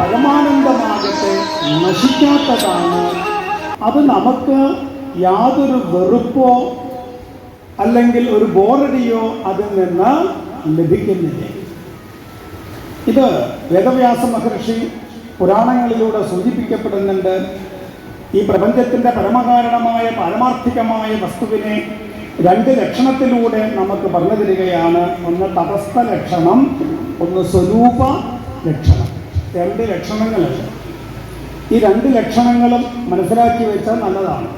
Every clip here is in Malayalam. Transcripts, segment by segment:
പരമാനന്ദമാകട്ടെ നശിക്കാത്തതാണ്. അത് നമുക്ക് യാതൊരു വെറുപ്പോ അല്ലെങ്കിൽ ഒരു ബോറടിയോ അതിൽ നിന്ന് ലഭിക്കുന്നില്ല. ഇത് വേദവ്യാസ മഹർഷി പുരാണങ്ങളിലൂടെ സൂചിപ്പിക്കപ്പെടുന്നുണ്ട്. ഈ പ്രപഞ്ചത്തിൻ്റെ പരമകാരണമായ പാരമാർത്ഥികമായ വസ്തുവിനെ രണ്ട് ലക്ഷണത്തിലൂടെ നമുക്ക് പറഞ്ഞു തരികയാണ്. ഒന്ന് തടസ്ഥ ലക്ഷണം, ഒന്ന് സ്വരൂപ ലക്ഷണം. രണ്ട് ലക്ഷണങ്ങളുണ്ട്. ഈ രണ്ട് ലക്ഷണങ്ങളും മനസ്സിലാക്കി വെച്ചാൽ നല്ലതാണ്.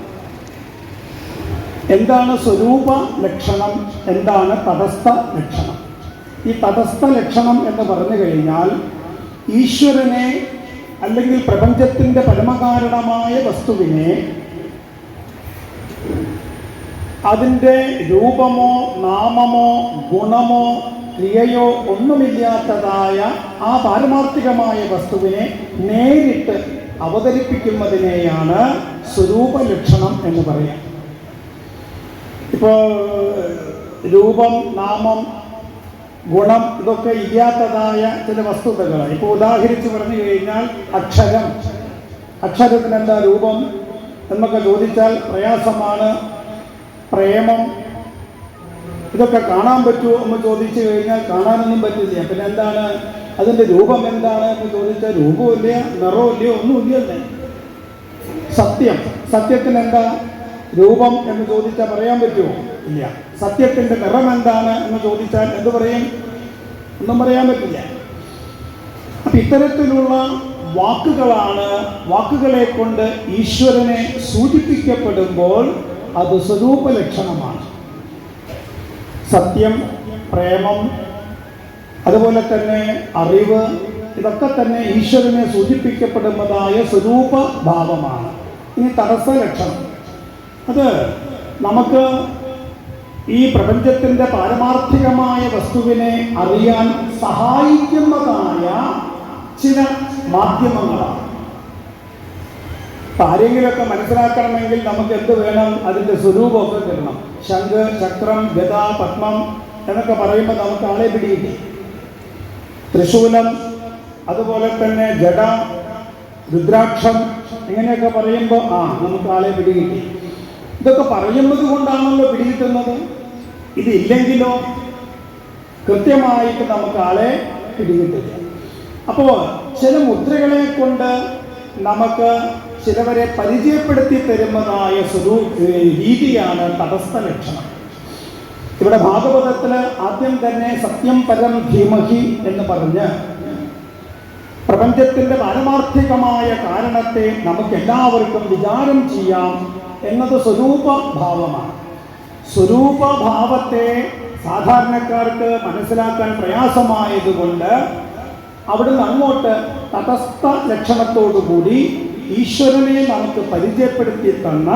എന്താണ് സ്വരൂപ ലക്ഷണം, എന്താണ് തടസ്ഥ ലക്ഷണം? ഈ തടസ്ഥ ലക്ഷണം എന്ന് പറഞ്ഞു കഴിഞ്ഞാൽ ഈശ്വരനെ അല്ലെങ്കിൽ പ്രപഞ്ചത്തിൻ്റെ പരമകാരണമായ വസ്തുവിനെ അതിൻ്റെ രൂപമോ നാമമോ ഗുണമോ ക്രിയയോ ഒന്നുമില്ലാത്തതായ ആ പാരമാർത്ഥികമായ വസ്തുവിനെ നേരിട്ട് അവതരിപ്പിക്കുന്നതിനെയാണ് സ്വരൂപ ലക്ഷണം എന്ന് പറയാം. ഇപ്പോൾ രൂപം, നാമം, ഗുണം ഇതൊക്കെ ഇല്ലാത്തതായ ചില വസ്തുതകൾ. ഇപ്പോൾ ഉദാഹരിച്ച് പറഞ്ഞു കഴിഞ്ഞാൽ അക്ഷരത്തിന് എന്താ രൂപം എന്നൊക്കെ ചോദിച്ചാൽ പ്രയാസമാണ്. പ്രേമം ഇതൊക്കെ കാണാൻ പറ്റുമോ എന്ന് ചോദിച്ചു കഴിഞ്ഞാൽ കാണാനൊന്നും പറ്റില്ല. പിന്നെ എന്താണ് അതിൻ്റെ രൂപം എന്താണ് എന്ന് ചോദിച്ചാൽ രൂപമില്ല, നിറമില്ല, ഒന്നുമില്ല. സത്യത്തിന് എന്താ രൂപം എന്ന് ചോദിച്ചാൽ പറയാൻ പറ്റുമോ? ഇല്ല. സത്യത്തിൻ്റെ നിറം എന്താണ് എന്ന് ചോദിച്ചാൽ എന്ത് പറയും? ഒന്നും പറയാൻ പറ്റില്ല. അപ്പം ഇത്തരത്തിലുള്ള വാക്കുകളെ കൊണ്ട് ഈശ്വരനെ സൂചിപ്പിക്കപ്പെടുമ്പോൾ അത് സ്വരൂപ ലക്ഷണമാണ്. സത്യം, പ്രേമം, അതുപോലെ തന്നെ അറിവ്, ഇതൊക്കെ തന്നെ ഈശ്വരനെ സൂചിപ്പിക്കപ്പെടുന്നതായ സ്വരൂപ ഭാവമാണ്. ഇനി തടസ്സ ലക്ഷണം, അത് നമുക്ക് ഈ പ്രപഞ്ചത്തിൻ്റെ പാരമാർത്ഥികമായ വസ്തുവിനെ അറിയാൻ സഹായിക്കുന്നതായ ചില മാധ്യമങ്ങളാണ്. ആരെങ്കിലുമൊക്കെ മനസ്സിലാക്കണമെങ്കിൽ നമുക്ക് എന്ത് വേണം? അതിൻ്റെ സ്വരൂപമൊക്കെ തരണം. ശംഖ്, ചക്രം, ഗദ, പത്മം എന്നൊക്കെ പറയുമ്പോൾ നമുക്ക് ആളെ പിടിയില്ല. ത്രിശൂലം, അതുപോലെ തന്നെ ജട, രുദ്രാക്ഷം ഇങ്ങനെയൊക്കെ പറയുമ്പോൾ നമുക്ക് ആളെ പിടികിട്ടി. ഇതൊക്കെ പറയുന്നത് കൊണ്ടാണല്ലോ പിടികിട്ടുന്നത്. ഇതില്ലെങ്കിലോ കൃത്യമായിട്ട് നമുക്ക് ആളെ പിടികിട്ടില്ല. അപ്പോൾ ചില മുദ്രകളെ കൊണ്ട് നമുക്ക് ചിലവരെ പരിചയപ്പെടുത്തി തരുന്നതായ രീതിയാണ് തടസ്ഥ ലക്ഷണം. ഇവിടെ ഭാഗവതത്തിൽ ആദ്യം തന്നെ സത്യം പരം ധീമഹി എന്ന് പറഞ്ഞ് പ്രപഞ്ചത്തിൻ്റെ പാരമാർത്ഥികമായ കാരണത്തെ നമുക്ക് എല്ലാവർക്കും വിചാരം ചെയ്യാം എന്നത് സ്വരൂപഭാവമാണ്. സ്വരൂപഭാവത്തെ സാധാരണക്കാർക്ക് മനസ്സിലാക്കാൻ പ്രയാസമായതുകൊണ്ട് അവിടുന്ന് അങ്ങോട്ട് തടസ്ഥ ലക്ഷണത്തോടുകൂടി ഈശ്വരനെ നമുക്ക് പരിചയപ്പെടുത്തി തന്ന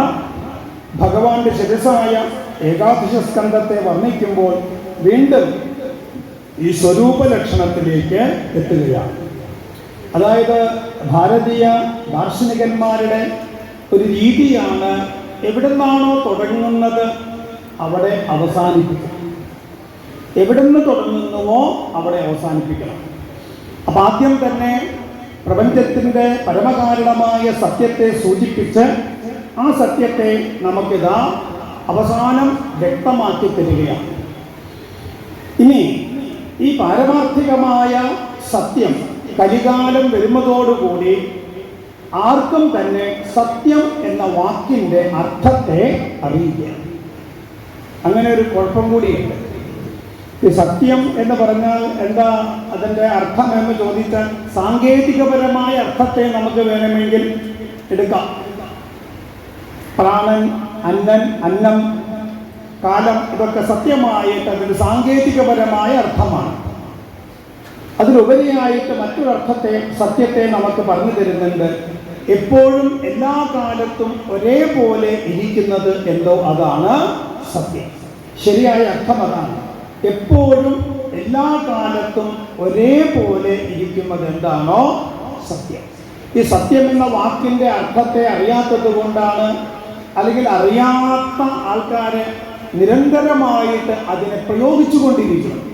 ഭഗവാന്റെ ശിരസായ ഏകാദശ സ്കന്ധത്തെ വർണ്ണിക്കുമ്പോൾ വീണ്ടും ഈ സ്വരൂപ ലക്ഷണത്തിലേക്ക് എത്തുകയാണ്. അതായത് ഭാരതീയ ദാർശനികന്മാരുടെ ഒരു രീതിയാണ്, എവിടുന്നാണോ തുടങ്ങുന്നത് അവിടെ അവസാനിപ്പിക്കണം, എവിടുന്ന് തുടങ്ങുന്നുവോ അവിടെ അവസാനിപ്പിക്കണം. അപ്പം ആദ്യം തന്നെ പ്രപഞ്ചത്തിൻ്റെ പരമകാരണമായ സത്യത്തെ സൂചിപ്പിച്ച് ആ സത്യത്തെ നമുക്കിതാ അവസാനം വ്യക്തമാക്കി തരികയാണ്. ഇനി ഈ പാരമാർത്ഥികമായ സത്യം കലികാലം വരുന്നതോടുകൂടി ആർക്കും തന്നെ സത്യം എന്ന വാക്കിൻ്റെ അർത്ഥത്തെ അറിയില്ല. അങ്ങനെ ഒരു കുഴപ്പം കൂടിയുണ്ട്. ഈ സത്യം എന്ന് പറഞ്ഞാൽ എന്താ അതിൻ്റെ അർത്ഥം എന്ന് ചോദിച്ചാൽ സാങ്കേതികപരമായ അർത്ഥത്തെ നമുക്ക് വേണമെങ്കിൽ എടുക്കാം. പ്രാണൻ, അന്നൻ, അന്നം, കാലം ഇതൊക്കെ സത്യമായിട്ട് അതിൻ്റെ സാങ്കേതികപരമായ അർത്ഥമാണ്. അതിലുപരിയായിട്ട് മറ്റൊരർത്ഥത്തെ സത്യത്തെ നമുക്ക് പറഞ്ഞു തരുന്നുണ്ട്. എപ്പോഴും എല്ലാ കാലത്തും ഒരേപോലെ ഇരിക്കുന്നത് എന്തോ അതാണ് സത്യം. ശരിയായ അർത്ഥം അതാണ്. എപ്പോഴും എല്ലാ കാലത്തും ഒരേപോലെ ഇരിക്കുന്നത് എന്താണോ സത്യം. ഈ സത്യം എന്ന വാക്കിൻ്റെ അർത്ഥത്തെ അറിയാത്തത് കൊണ്ടാണ്, അല്ലെങ്കിൽ അറിയാത്ത ആൾക്കാരെ നിരന്തരമായിട്ട് അതിനെ പ്രയോഗിച്ചു കൊണ്ടിരിക്കുന്നത്.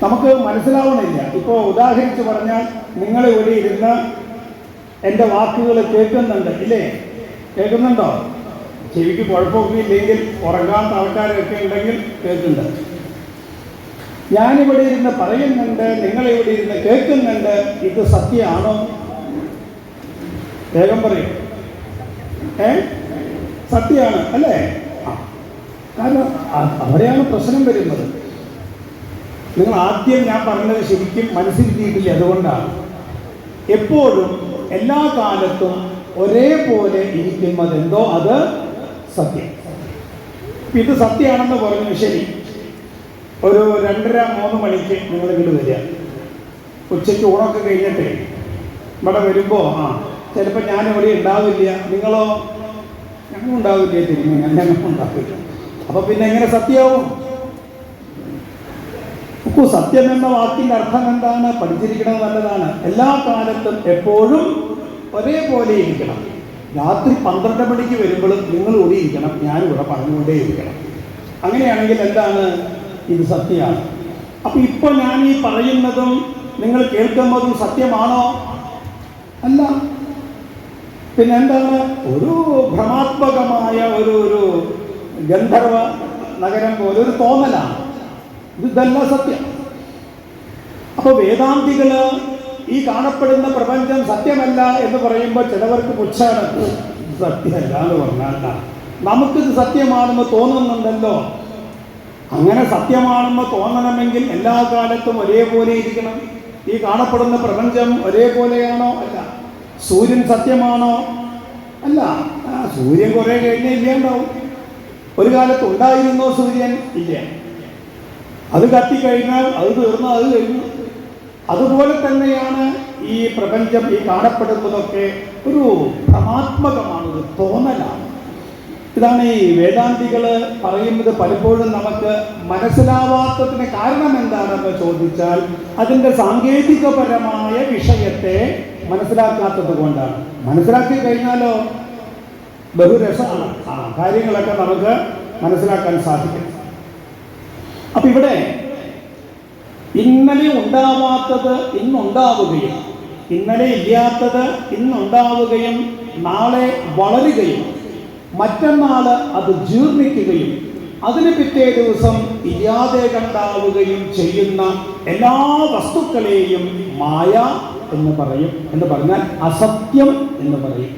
നമുക്ക് മനസ്സിലാവണില്ല. ഇപ്പോൾ ഉദാഹരിച്ച് പറഞ്ഞാൽ, നിങ്ങൾ ഇവിടെ ഇരുന്ന് എൻ്റെ വാക്കുകൾ കേൾക്കുന്നുണ്ട് ഇല്ലേ? കേൾക്കുന്നുണ്ടോ? ചെവിക്ക് കുഴപ്പമൊക്കെ ഇല്ലെങ്കിൽ ഉറങ്ങാത്ത ആൾക്കാരൊക്കെ ഉണ്ടെങ്കിൽ കേൾക്കുന്നുണ്ട്. ഞാനിവിടെ ഇരുന്ന് പറയുന്നുണ്ട്, നിങ്ങളിവിടെ ഇരുന്ന് കേൾക്കുന്നുണ്ട്. ഇത് സത്യമാണോ? വേഗം പറയും. സത്യമാണ് അല്ലേ? കാരണം അവിടെയാണ് പ്രശ്നം വരുന്നത്. നിങ്ങൾ ആദ്യം ഞാൻ പറഞ്ഞത് ശരിക്കും മനസ്സിലാക്കിയിട്ടില്ല. അതുകൊണ്ടാണ് എപ്പോഴും എല്ലാ കാലത്തും ഒരേപോലെ ഇരിക്കുന്നതെന്തോ അത് സത്യം. ഇത് സത്യമാണെന്ന് പറഞ്ഞു. ശരി, ഒരു 2:30-3 മണിക്ക് നിങ്ങൾ ഇങ്ങോട്ട് വരിക. ഉച്ചയ്ക്ക് ഊണൊക്കെ കഴിഞ്ഞിട്ട് ഇവിടെ വരുമ്പോൾ ചിലപ്പോൾ ഞാനിവിടെ ഉണ്ടാവില്ല. നിങ്ങളോ? ഞങ്ങളും ഉണ്ടാവില്ല. തിരിഞ്ഞു ഞങ്ങളും ഉണ്ടാവില്ല. അപ്പോൾ പിന്നെ എങ്ങനെ സത്യമാവും? സത്യം എന്ന വാക്കിൻ്റെ അർത്ഥം എന്താണ്? പഠിച്ചിരിക്കുന്നത് നല്ലതാണ്. എല്ലാ കാലത്തും എപ്പോഴും ഒരേപോലെ ഇരിക്കണം. രാത്രി 12 മണിക്ക് വരുമ്പോഴും നിങ്ങൾ കൂടി ഇരിക്കണം, ഞാനിവിടെ പറഞ്ഞുകൊണ്ടേ ഇരിക്കണം. അങ്ങനെയാണെങ്കിൽ എന്താണ്? ഇത് സത്യമാണ്. അപ്പം ഇപ്പോൾ ഞാൻ ഈ പറയുന്നതും നിങ്ങൾ കേൾക്കുന്നതും സത്യമാണോ? അല്ല. പിന്നെ എന്താണ്? ഒരു ഭ്രമാത്മകമായ ഒരു ഗന്ധർവ നഗരം പോലെ ഒരു തോന്നലാണ്. ഇതല്ല സത്യം. അപ്പോൾ വേദാന്തികൾ ഈ കാണപ്പെടുന്ന പ്രപഞ്ചം സത്യമല്ല എന്ന് പറയുമ്പോൾ ചിലവർക്ക് പുച്ഛാണ്. സത്യമല്ല എന്ന് പറഞ്ഞാൽ നമുക്കിത് സത്യമാണെന്ന് തോന്നുന്നുണ്ടല്ലോ. അങ്ങനെ സത്യമാണെന്ന് തോന്നണമെങ്കിൽ എല്ലാ കാലത്തും ഒരേപോലെ ഇരിക്കണം. ഈ കാണപ്പെടുന്ന പ്രപഞ്ചം ഒരേപോലെയാണോ? അല്ല. സൂര്യൻ സത്യമാണോ? അല്ല. സൂര്യൻ കുറേ കഴിഞ്ഞേ ഇല്ലാണ്ടാവും. ഒരു കാലത്ത് ഉണ്ടായിരുന്നോ സൂര്യൻ? ഇല്ല. അത് കത്തിക്കഴിഞ്ഞാൽ അത് തീർന്നു, അത് കഴിഞ്ഞു. അതുപോലെ തന്നെയാണ് ഈ പ്രപഞ്ചം, ഈ കാണപ്പെടുന്നതൊക്കെ ഒരു ഭ്രമാത്മകമാണ്, ഒരു തോന്നലാണ്. ഇതാണ് ഈ വേദാന്തികൾ പറയുന്നത്. പലപ്പോഴും നമുക്ക് മനസ്സിലാവാത്തതിന് കാരണം എന്താണെന്ന് ചോദിച്ചാൽ അതിൻ്റെ സാങ്കേതികപരമായ വിഷയത്തെ മനസ്സിലാക്കാത്തത് കൊണ്ടാണ്. മനസ്സിലാക്കി കഴിഞ്ഞാലോ ബഹുരസമാണ്. കാര്യങ്ങളൊക്കെ നമുക്ക് മനസ്സിലാക്കാൻ സാധിക്കും. അപ്പം ഇവിടെ ഇന്നലെ ഉണ്ടാവാത്തത് ഇന്നുണ്ടാവുകയും ഇന്നലെ ഇല്ലാത്തത് ഇന്നുണ്ടാവുകയും നാളെ വളരുകയും മറ്റന്നാൾ അത് ജീർണിക്കുകയും അതിന് പിറ്റേ ദിവസം ഇല്ലാതെ കണ്ടാവുകയും ചെയ്യുന്ന എല്ലാ വസ്തുക്കളെയും മായ എന്ന് പറയും. എന്ന് പറഞ്ഞാൽ അസത്യം എന്ന് പറയും.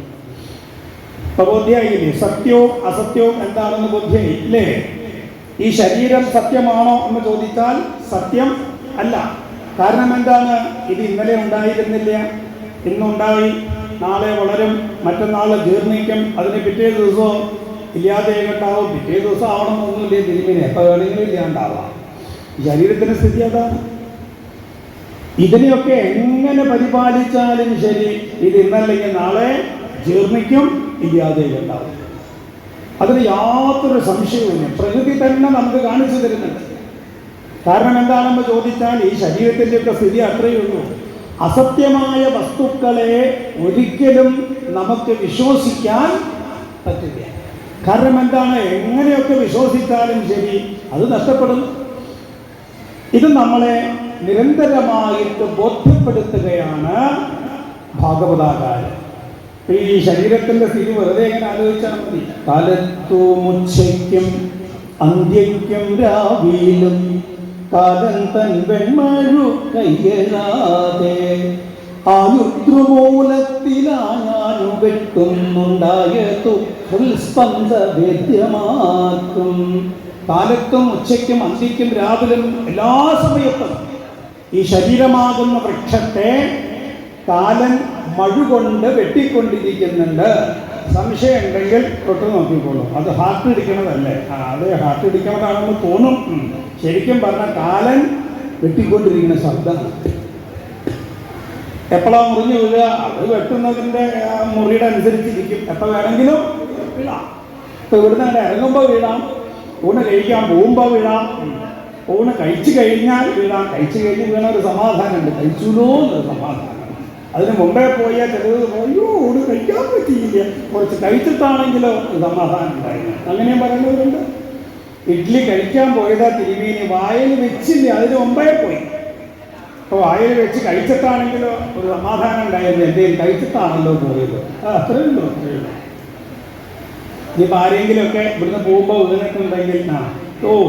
ഇപ്പൊ ബോധ്യായില്ലേ? സത്യവും അസത്യവും എന്താണെന്ന് ബോധ്യായില്ലേ? ഈ ശരീരം സത്യമാണോ എന്ന് ചോദിച്ചാൽ സത്യം അല്ല. കാരണം എന്താണ്? ഇത് ഇന്നലെ ഉണ്ടായിരുന്നില്ല, ഇന്നുണ്ടായി, നാളെ വളരും, മറ്റന്നാൾ ജീർണിക്കും, അതിന് പിറ്റേ ദിവസവും ഇല്ലാതെ കണ്ടാവും. പിറ്റേ ദിവസം ആവണമെന്നൊന്നുമില്ലേ തിരുമിനെ? എപ്പോൾ വേണമെങ്കിലും ഇല്ലാണ്ടാവാം. ശരീരത്തിൻ്റെ സ്ഥിതി അതാണ്. ഇതിനെയൊക്കെ എങ്ങനെ പരിപാലിച്ചാലും ശരി, ഇത് ഇന്നല്ലെങ്കിൽ നാളെ ജീർണിക്കും, ഇല്ലാതെ ഉണ്ടാവും. അതിന് യാതൊരു സംശയവുമില്ല. പ്രകൃതി തന്നെ നമുക്ക് കാണിച്ചു തരുന്നുണ്ട്. കാരണം എന്താണെന്ന് ചോദിച്ചാൽ ഈ ശരീരത്തിൻ്റെയൊക്കെ സ്ഥിതി അത്രയേ ഉള്ളൂ. അസത്യമായ വസ്തുക്കളെ ഒരിക്കലും നമുക്ക് വിശ്വസിക്കാൻ പറ്റില്ല. കാരണം എന്താണ്? എങ്ങനെയൊക്കെ വിശ്വസിച്ചാലും ശരി അത് നഷ്ടപ്പെടുന്നു. ഇത് നമ്മളെ നിരന്തരമായിട്ട് ബോധ്യപ്പെടുത്തുകയാണ് ഭാഗവതാകാരം. ഈ ശരീരത്തിൻ്റെ സ്ഥിതി വെറുതെ എങ്ങനെ ആലോചിച്ചാൽ മതി. കാലത്തും ഉച്ചയ്ക്കും അന്ത്യയ്ക്കും രാവിലും കാലം തൻ വെൺമഴു കയ്യലാതെ ആയുർദ്രമൂലത്തിലാഞ്ഞാനു വെട്ടുന്നുണ്ടായതു ഹൃസ്പന്ദ വേദ്യമാക്കും. കാലത്തും ഉച്ചയ്ക്കും അന്തിക്കും രാവിലും എല്ലാ സമയത്തും ഈ ശരീരമാകുന്ന വൃക്ഷത്തെ കാലൻ മഴുകൊണ്ട് വെട്ടിക്കൊണ്ടിരിക്കുന്നുണ്ട്. സംശയം ഉണ്ടെങ്കിൽ തൊട്ട് നോക്കിക്കോളൂ. അത് ഹാർട്ട് ഇടിക്കണതല്ലേ? അത് ഹാർട്ട് ഇടിക്കണതാണെന്ന് തോന്നും. ശരിക്കും പറഞ്ഞാൽ കാലൻ വെട്ടിക്കൊണ്ടിരിക്കുന്ന ശബ്ദമാണ്. എപ്പോഴാണ് മുറിഞ്ഞു വീഴുക? അത് വെട്ടുന്നതിൻ്റെ മുറിയുടെ അനുസരിച്ചിരിക്കും. എപ്പോൾ വേണമെങ്കിലും വീഴാം. ഇപ്പോൾ ഇവിടുന്ന് അങ്ങനെ ഇറങ്ങുമ്പോൾ വീഴാം, ഊണ് കഴിക്കാൻ പോകുമ്പോൾ വീഴാം, ഊണ് കഴിച്ചു കഴിഞ്ഞാൽ വീഴാം. കഴിച്ചു കഴിഞ്ഞ് വീണ ഒരു സമാധാനമുണ്ട്, കഴിച്ചുല്ലോ എന്നൊരു സമാധാനം. അതിന് മുമ്പേ പോയാൽ ചിലത് അയ്യോ ഊണ് കഴിക്കാൻ പറ്റിയില്ല, കുറച്ച് കഴിച്ചിട്ടാണെങ്കിലോ സമാധാനം ഉണ്ടായിരുന്നു. അങ്ങനെയും പറയുന്നവരുണ്ട്. ഇഡ്ഡലി കഴിക്കാൻ പോയതാ തിരുമേനി, വായിൽ വെച്ചില്ല, അതിന് മുമ്പേ പോയി. അപ്പോൾ വായിൽ വെച്ച് കഴിച്ചിട്ടാണെങ്കിലോ ഒരു സമാധാനം ഉണ്ടായിരുന്നു, എന്തെങ്കിലും കഴിച്ചിട്ടാണല്ലോ പോയത്. അത്രയേ ഉള്ളൂ. ഇനിയിപ്പോൾ ആരെങ്കിലുമൊക്കെ ഇവിടുന്ന് പോകുമ്പോൾ വീണിട്ടുണ്ടെങ്കിൽ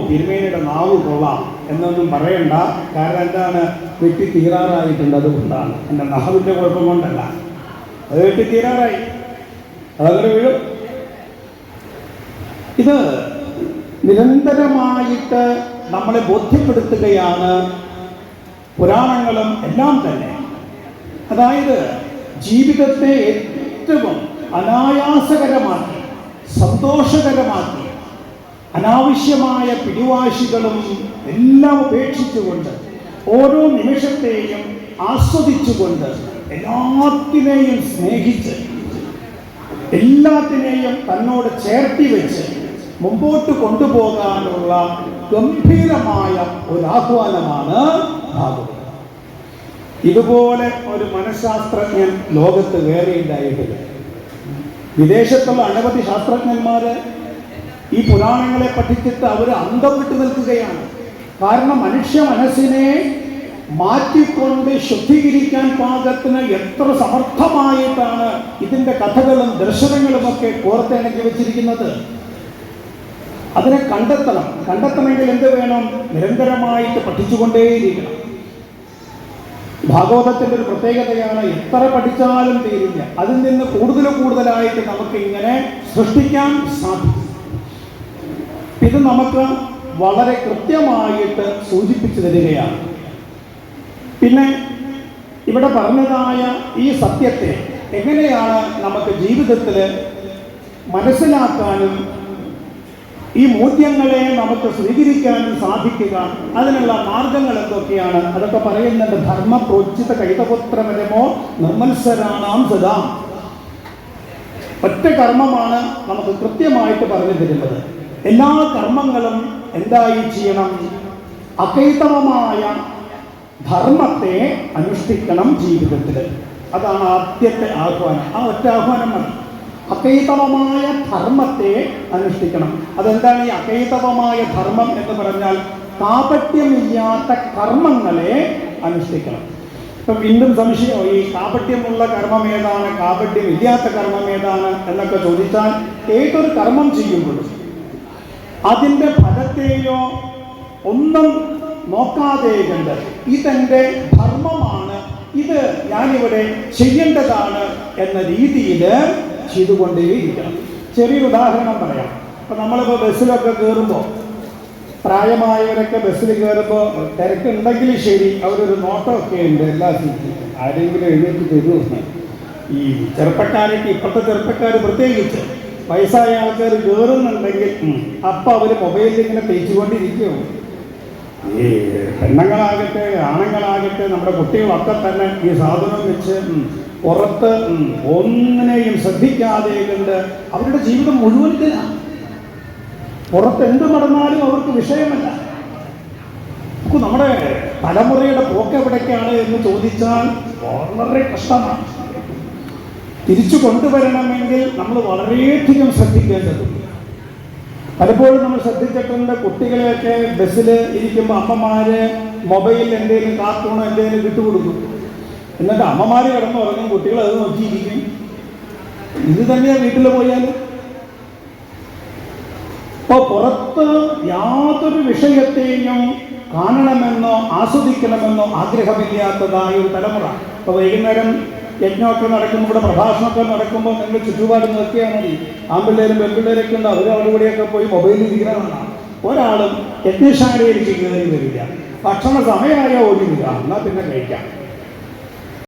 തിരുമേനിയുടെ നാവ് കൊള്ളാം എന്നൊന്നും പറയണ്ട. കാരണം എന്താണ്, വെട്ടി തീരാറായിട്ടുണ്ട്, അതുകൊണ്ടാണ്. എൻ്റെ നാവിൻ്റെ കുഴപ്പം കൊണ്ടല്ല, അത് വെട്ടി തീരാറായി, അതങ്ങനെ വീഴും. ഇത് നിരന്തരമായിട്ട് നമ്മളെ ബോധ്യപ്പെടുത്തുകയാണ് പുരാണങ്ങളും എല്ലാം തന്നെ. അതായത് ജീവിതത്തെ ഏറ്റവും അനായാസകരമാക്കി, സന്തോഷകരമാക്കി, അനാവശ്യമായ പിടിവാശികളും എല്ലാം ഉപേക്ഷിച്ചുകൊണ്ട് ഓരോ നിമിഷത്തെയും ആസ്വദിച്ചുകൊണ്ട് എല്ലാത്തിനെയും സ്നേഹിച്ച് എല്ലാത്തിനെയും തന്നോട് ചേർത്തി വെച്ച് മുമ്പോട്ട് കൊണ്ടുപോകാനുള്ള ഗംഭീരമായ ഒരു ആഹ്വാനമാണ് ഭാഗവതം. ഇതുപോലെ ഒരു മനഃശാസ്ത്രജ്ഞൻ ലോകത്ത് വേറെ ഉണ്ടായിട്ടില്ല. വിദേശത്തുള്ള അനവധി ശാസ്ത്രജ്ഞന്മാര് ഈ പുരാണങ്ങളെ പഠിച്ചിട്ട് അവർ അന്തം വിട്ടു നിൽക്കുകയാണ്. കാരണം മനുഷ്യ മനസ്സിനെ മാറ്റിക്കൊണ്ട് ശുദ്ധീകരിക്കാൻ പാകത്തിന് എത്ര സമർത്ഥമായിട്ടാണ് ഇതിൻ്റെ കഥകളും ദർശനങ്ങളുമൊക്കെ കോർത്തിണക്കി വെച്ചിരിക്കുന്നത്. അതിനെ കണ്ടെത്തണമെങ്കിൽ എന്ത് വേണം? നിരന്തരമായിട്ട് പഠിച്ചുകൊണ്ടേയിരിക്കണം. ഭാഗവതത്തിൻ്റെ ഒരു പ്രത്യേകതയാണ്, എത്ര പഠിച്ചാലും തീരില്ല, അതിൽ നിന്ന് കൂടുതലായിട്ട് നമുക്ക് ഇങ്ങനെ സൃഷ്ടിക്കാൻ സാധിക്കും. ഇത് നമുക്ക് വളരെ കൃത്യമായിട്ട് സൂചിപ്പിച്ചു തരികയാണ്. പിന്നെ ഇവിടെ പറഞ്ഞതായ ഈ സത്യത്തെ എങ്ങനെയാണ് നമുക്ക് ജീവിതത്തിൽ മനസ്സിലാക്കാനും ഈ മൂല്യങ്ങളെ നമുക്ക് സ്വീകരിക്കാനും സാധിക്കുക, അതിനുള്ള മാർഗങ്ങൾ എന്തൊക്കെയാണ്? അതൊക്കെ പറയുന്നുണ്ട്. ധർമ്മ പ്രോജ്ജിത കൈതപുത്രമരമോ നിർമ്മത്സരാണാം സദാ. ഒറ്റ കർമ്മമാണ് നമുക്ക് കൃത്യമായിട്ട് പറഞ്ഞു തരുന്നത്. എല്ലാ കർമ്മങ്ങളും എന്തായി ചെയ്യണം? അകൈതവമായ ധർമ്മത്തെ അനുഷ്ഠിക്കണം ജീവിതത്തിൽ. അതാണ് ആദ്യത്തെ ആഹ്വാനം. ആ ഒറ്റ ആഹ്വാനം മതി. അകൈതവമായ ധർമ്മത്തെ അനുഷ്ഠിക്കണം. അതെന്താണ് ഈ അകൈതവമായ ധർമ്മം എന്ന് പറഞ്ഞാൽ? കാപട്യമില്ലാത്ത കർമ്മങ്ങളെ അനുഷ്ഠിക്കണം. ഇപ്പം വീണ്ടും സംശയം, ഈ കാപട്യമുള്ള കർമ്മം ഏതാണ്, കാപട്യമില്ലാത്ത കർമ്മം ഏതാണ് എന്നൊക്കെ ചോദിച്ചാൽ, ഏതൊരു കർമ്മം ചെയ്യുമ്പോഴും അതിൻ്റെ ഫലത്തെയോ ഒന്നും നോക്കാതെ കണ്ട് ഇതെൻ്റെ ധർമ്മമാണ്, ഇത് ഞാനിവിടെ ചെയ്യേണ്ടതാണ് എന്ന രീതിയിൽ ചെയ്തുകൊണ്ടേയിരിക്കണം. ചെറിയൊരു ഉദാഹരണം പറയാം. ഇപ്പം നമ്മളിപ്പോൾ ബസ്സിലൊക്കെ കയറുമ്പോൾ, പ്രായമായവരൊക്കെ ബസ്സിൽ കയറുമ്പോൾ തിരക്കുണ്ടെങ്കിൽ ശരി, അവരൊരു നോട്ടമൊക്കെ ഉണ്ട് എല്ലാ സീറ്റിലും. ആരെങ്കിലും എഴുന്നേറ്റ് തരുമെന്ന്. ഈ ചെറുപ്പക്കാരൊക്കെ, ഇപ്പോഴത്തെ ചെറുപ്പക്കാർ പ്രത്യേകിച്ച് വയസ്സായ ആൾക്കാർ കയറുന്നുണ്ടെങ്കിൽ അപ്പം അവർ മൊബൈലിൽ ഇങ്ങനെ തേച്ചുകൊണ്ടിരിക്കുകയാണ്. ഈ പെണ്ണുങ്ങളാകട്ടെ ആണുങ്ങളാകട്ടെ നമ്മുടെ കുട്ടികളൊക്കെ തന്നെ ഈ സാധനം വെച്ച് പുറത്ത് ഒന്നിനെയും ശ്രദ്ധിക്കാതെ കണ്ട് അവരുടെ ജീവിതം മുഴുവൻ പുറത്ത് എന്ത് നടന്നാലും അവർക്ക് വിഷയമല്ല. നമ്മുടെ തലമുറയുടെ പോക്ക് എവിടേക്കാണ് എന്ന് ചോദിച്ചാൽ വളരെ കഷ്ടമാണ്. തിരിച്ചു കൊണ്ടുവരണമെങ്കിൽ നമ്മൾ വളരെയധികം ശ്രദ്ധിക്കേണ്ടതുണ്ട്. പലപ്പോഴും നമ്മൾ ശ്രദ്ധിച്ചിട്ടുണ്ട്, കുട്ടികളെയൊക്കെ ബസ്സിൽ ഇരിക്കുമ്പോൾ അമ്മമാര് മൊബൈലിൽ എന്തെങ്കിലും കാർട്ടൂണോ എന്തെങ്കിലും വിട്ടുകൊടുക്കും. എന്നിട്ട് അമ്മമാർ കിടന്ന് ഉറങ്ങും, കുട്ടികൾ അത് നോക്കിയിരിക്കും. ഇത് തന്നെയാണ് വീട്ടിൽ പോയാൽ. അപ്പോൾ പുറത്ത് യാതൊരു വിഷയത്തെയും കാണണമെന്നോ ആസ്വദിക്കണമെന്നോ ആഗ്രഹമില്ലാത്തതായ ഒരു തലമുറ. ഇപ്പോൾ വൈകുന്നേരം യജ്ഞമൊക്കെ നടക്കുമ്പോൾ, ഇവിടെ പ്രഭാഷണമൊക്കെ നടക്കുമ്പോൾ നിങ്ങൾ ചുറ്റുപാട് നോക്കിയാൽ മതി. ആൺപിള്ളേരും പെൺപിള്ളേരൊക്കെ ഉണ്ട്, അവർ അവിടെയൊക്കെ പോയി മൊബൈലിൽ ഇരിക്കണമെന്നാണ്. ഒരാളും യജ്ഞശാലയിലേക്ക് കയറി വരില്ല. ഭക്ഷണ സമയമായ ഓടില്ല, എന്നാൽ പിന്നെ കഴിക്കാം.